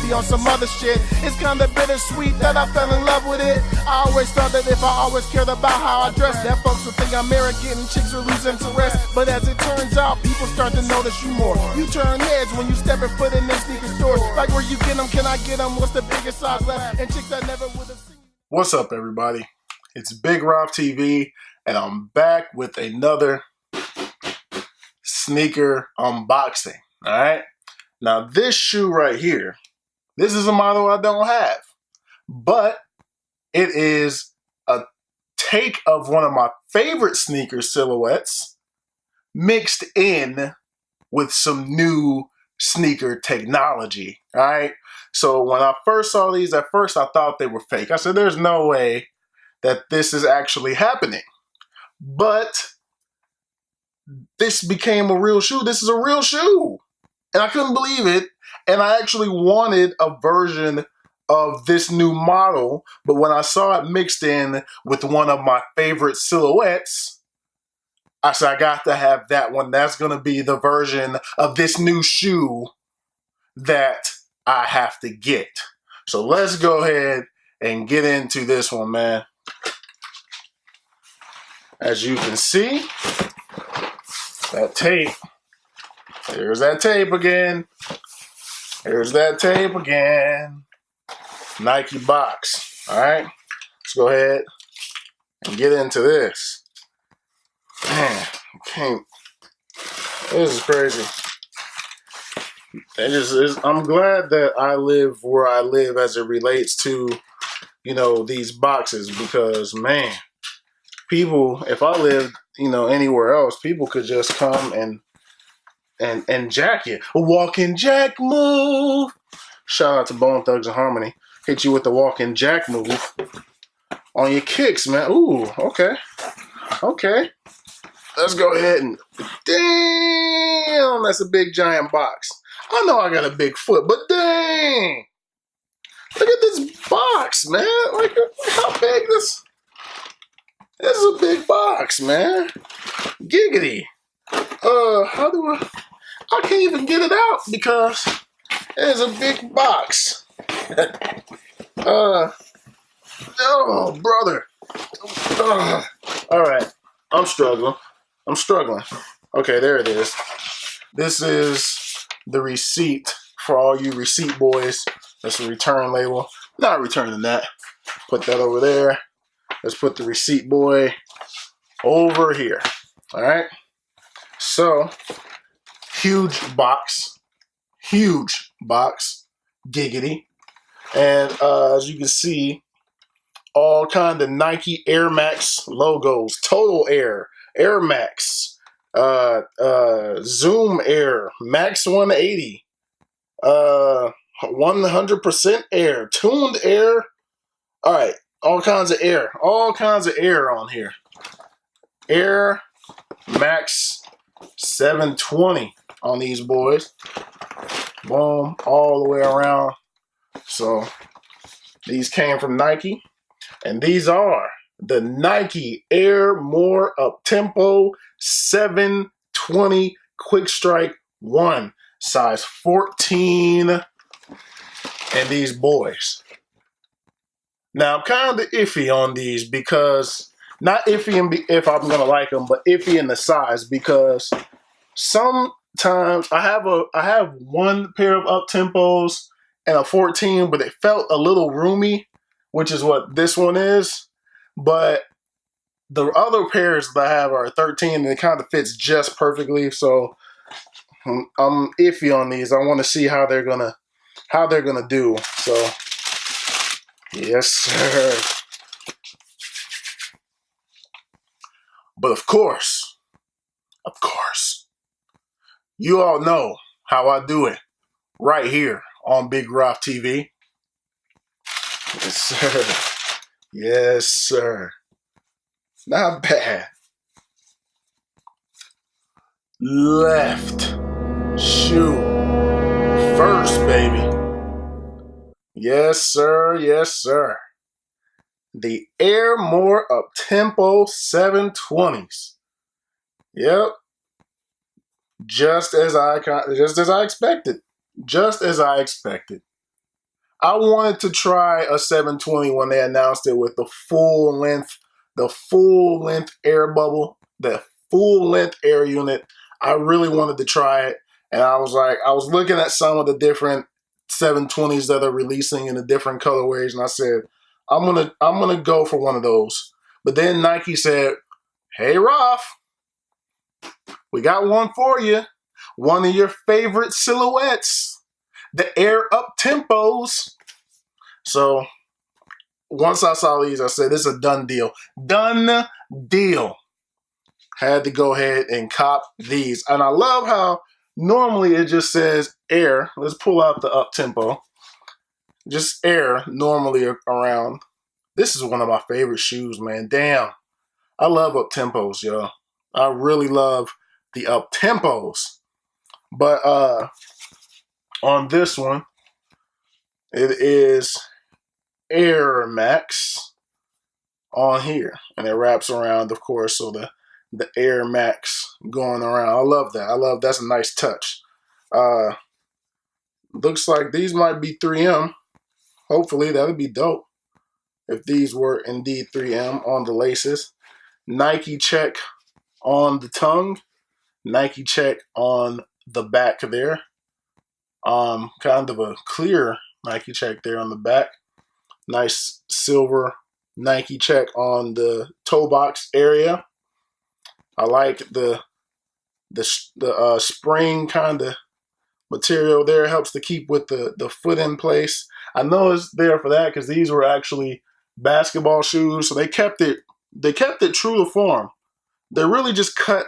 be on some other shit. It's kinda bittersweet that I fell in love with it. I always thought that if I always cared about how I dress, that folks would think I'm arrogant and chicks would lose interest. But as it turns out, people start to notice you more. You turn heads when you step and foot in them sneaker stores. Like, where you get them, can I get them? What's the biggest size left? And chicks I never would have seen. What's up, everybody? It's Big Rob TV, and I'm back with another sneaker unboxing. All right. Now, this shoe right here, this is a model I don't have, but it is a take of one of my favorite sneaker silhouettes mixed in with some new sneaker technology. All right. So when I first saw these, at first I thought they were fake. I said, there's no way that this is actually happening. But this became a real shoe. This is a real shoe. And I couldn't believe it. And I actually wanted a version of this new model. But when I saw it mixed in with one of my favorite silhouettes, I said, I got to have that one. That's going to be the version of this new shoe that I have to get. So let's go ahead and get into this one, man. As you can see, that tape. There's that tape again. There's that tape again. Nike box. All right. Let's go ahead and get into this. Man, I can't. This is crazy. I'm glad that I live where I live as it relates to, you know, these boxes, because, man, people, if I lived, you know, anywhere else, people could just come and jack you. A walking jack move. Shout out to Bone Thugs and Harmony. Hit you with the walking jack move on your kicks, man. Ooh, okay. Okay. Let's go ahead and, damn, that's a big giant box. I know I got a big foot, but dang. Look at this box, man. Like how big this. This is a big box, man. Giggity. How do I can't even get it out because it's a big box. Oh, brother. All right. I'm struggling. Okay, there it is. This is the receipt for all you receipt boys. That's a return label. Not returning that. Put that over there. Let's put the receipt boy over here. All right. So, huge box. Giggity. And as you can see, all kind of Nike Air Max logos. Total Air, Air Max, Zoom Air, Max 180, 100% Air, Tuned Air. All right. All kinds of air on here. Air Max 720 on these boys. Boom, all the way around. So these came from Nike, and these are the Nike Air More Uptempo 720 Quick Strike 1, size 14, and these boys. Now, I'm kind of iffy on these because, not iffy if I'm going to like them, but iffy in the size, because sometimes I have one pair of Uptempos and a 14, but it felt a little roomy, which is what this one is. But the other pairs that I have are 13, and it kind of fits just perfectly. So I'm iffy on these. I want to see how they're gonna do. So. Yes, sir. But of course, you all know how I do it right here on Big Rob TV. Yes, sir. Yes, sir. Not bad. Left shoe first, baby. Yes, sir. Yes, sir. The Air More Uptempo 720s. Yep. Just as I expected. I wanted to try a 720 when they announced it with the full length air bubble, the full length air unit. I really wanted to try it, and I was looking at some of the different 720s that are releasing in the different colorways, and I said, I'm gonna go for one of those. But then Nike said, "Hey, Ralph, we got one for you. One of your favorite silhouettes, the Air Uptempos." So once I saw these, I said, "This is a done deal." Done deal. Had to go ahead and cop these. And I love how normally it just says Air. Let's pull out the Uptempo. Just Air normally around. This is one of my favorite shoes, man. Damn. I love Uptempos, yo. I really love the Uptempos. But on this one, it is Air Max on here. And it wraps around, of course, so the Air Max going around. I love that. That's a nice touch. Looks like these might be 3M. Hopefully, that'd be dope if these were indeed 3M on the laces. Nike check on the tongue. Nike check on the back there. Kind of a clear Nike check there on the back. Nice silver Nike check on the toe box area. I like the spring kind of material there. Helps to keep with the foot in place. I know it's there for that because these were actually basketball shoes, so they kept it true to form. They really just cut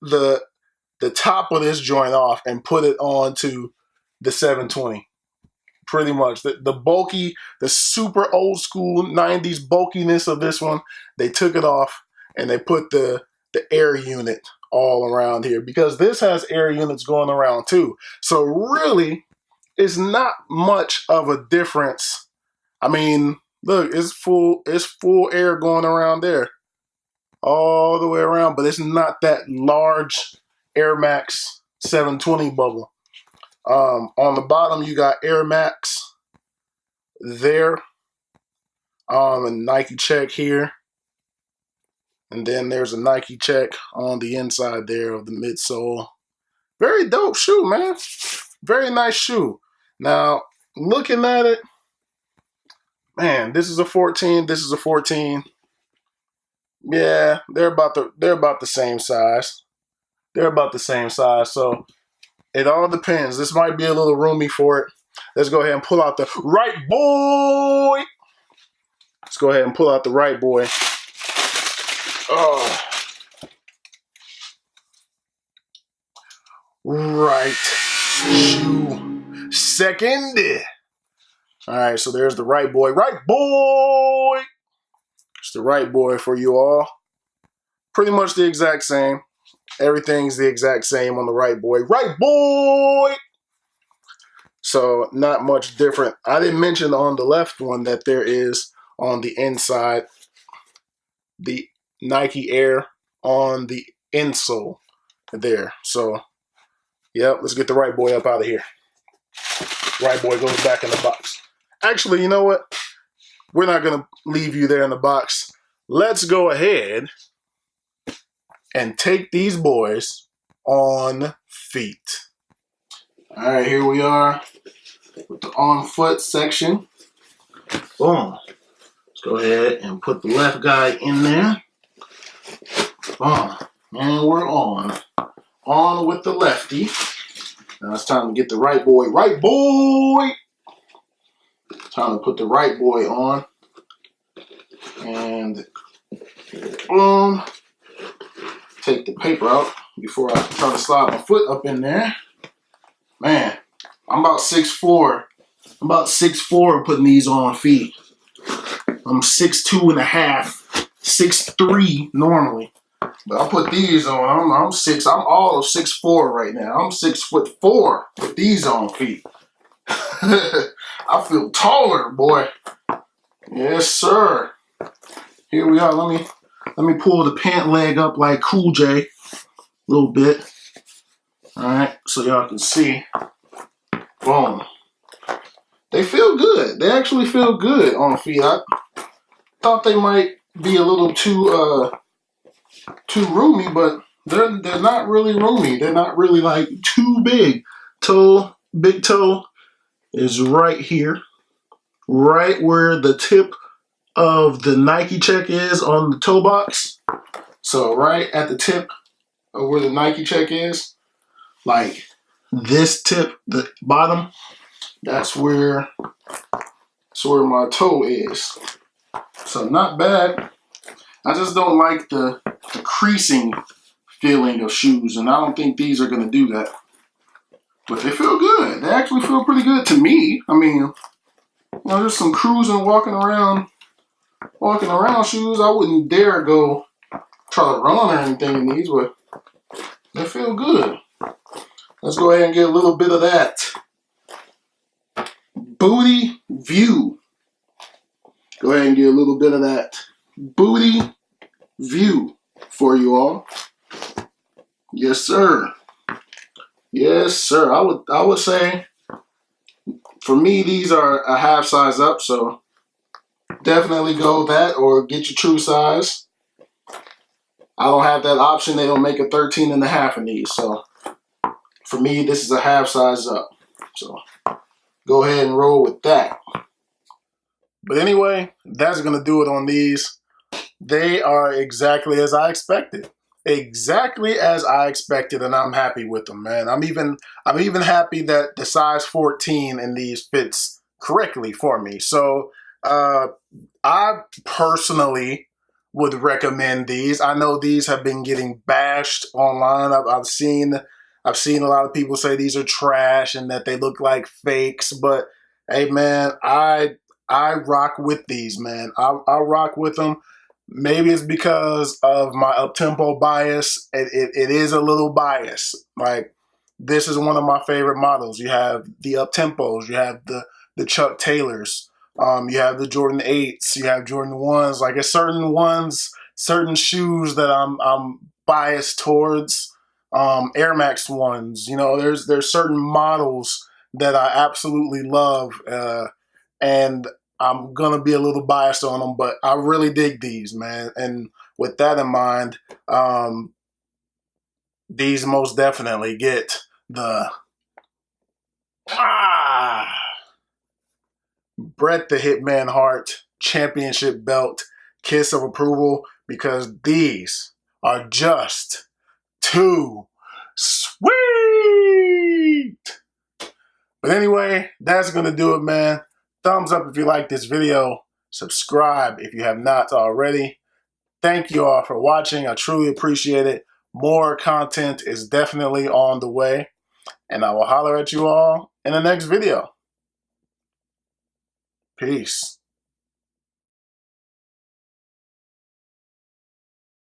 the top of this joint off and put it onto the 720. Pretty much the bulky, the super old school 90s bulkiness of this one, they took it off and they put the air unit all around here, because this has air units going around too. So really, it's not much of a difference. I mean, look, it's full air going around there, all the way around, but it's not that large Air Max 720 bubble. On the bottom, you got Air Max there, a Nike check here. And then there's a Nike check on the inside there of the midsole. Very dope shoe, man. Very nice shoe. Now, looking at it, man, this is a 14. This is a 14. Yeah, they're about the same size. They're about the same size. So it all depends. This might be a little roomy for it. Let's go ahead and pull out the right boy. Let's go ahead and pull out the right boy. Oh. Right shoe second. All right, so there's the right boy. Right boy. It's the right boy for you all. Pretty much the exact same. Everything's the exact same on the right boy. Right boy. So not much different. I didn't mention on the left one that there is on the inside the Nike Air on the insole there. So, yep, let's get the right boy up out of here. Right boy goes back in the box. Actually, you know what? We're not going to leave you there in the box. Let's go ahead and take these boys on feet. All right, here we are with the on foot section. Boom. Let's go ahead and put the left guy in there. Boom. And we're on. On with the lefty. Now it's time to get the right boy. Right boy! Time to put the right boy on. And boom. Take the paper out before I try to slide my foot up in there. Man, I'm about 6'4". I'm about 6'4" putting these on feet. I'm 6'2" and a half, 6'3" normally. But I put these on. I'm all of 6'4" right now. I'm 6'4" with these on feet. I feel taller, boy. Yes, sir. Here we are. Let me pull the pant leg up like Cool J a little bit. All right, so y'all can see. Boom. They feel good. They actually feel good on feet. I thought they might be a little too roomy, but they're not really roomy. They're not really like too big. Big toe is right here, right where the tip of the Nike check is on the toe box. So right at the tip of where the Nike check is, like this tip, the bottom, that's where my toe is. So not bad. I just don't like the creasing feeling of shoes, and I don't think these are gonna do that. But they feel good. They actually feel pretty good to me. I mean, you know, just some cruising, walking around shoes. I wouldn't dare go try to run or anything in these, but they feel good. Let's go ahead and get a little bit of that booty view. Go ahead and get a little bit of that booty view for you all. Yes, sir. Yes, sir. I would say for me these are a half size up, so definitely go that or get your true size. I don't have that option. They don't make a 13.5 in these, so for me this is a half size up. So go ahead and roll with that. But anyway, that's gonna do it on these. They are exactly as I expected. Exactly as I expected, and I'm happy with them, man. I'm even happy that the size 14 in these fits correctly for me. So I personally would recommend these. I know these have been getting bashed online. I've seen a lot of people say these are trash and that they look like fakes. But hey, man, I rock with these, man. I rock with them. Maybe it's because of my Uptempo bias. It is a little biased. Like, this is one of my favorite models. You have the Uptempos. You have the Chuck Taylors. You have the Jordan 8s. You have Jordan 1s. Like, it's certain shoes that I'm biased towards. Air Max 1s. You know, there's certain models that I absolutely love. And I'm going to be a little biased on them, but I really dig these, man. And with that in mind, these most definitely get the Bret the Hitman Hart Championship Belt kiss of approval, because these are just too sweet. But anyway, that's going to do it, man. Thumbs up if you like this video. Subscribe if you have not already. Thank you all for watching. I truly appreciate it. More content is definitely on the way. And I will holler at you all in the next video. Peace.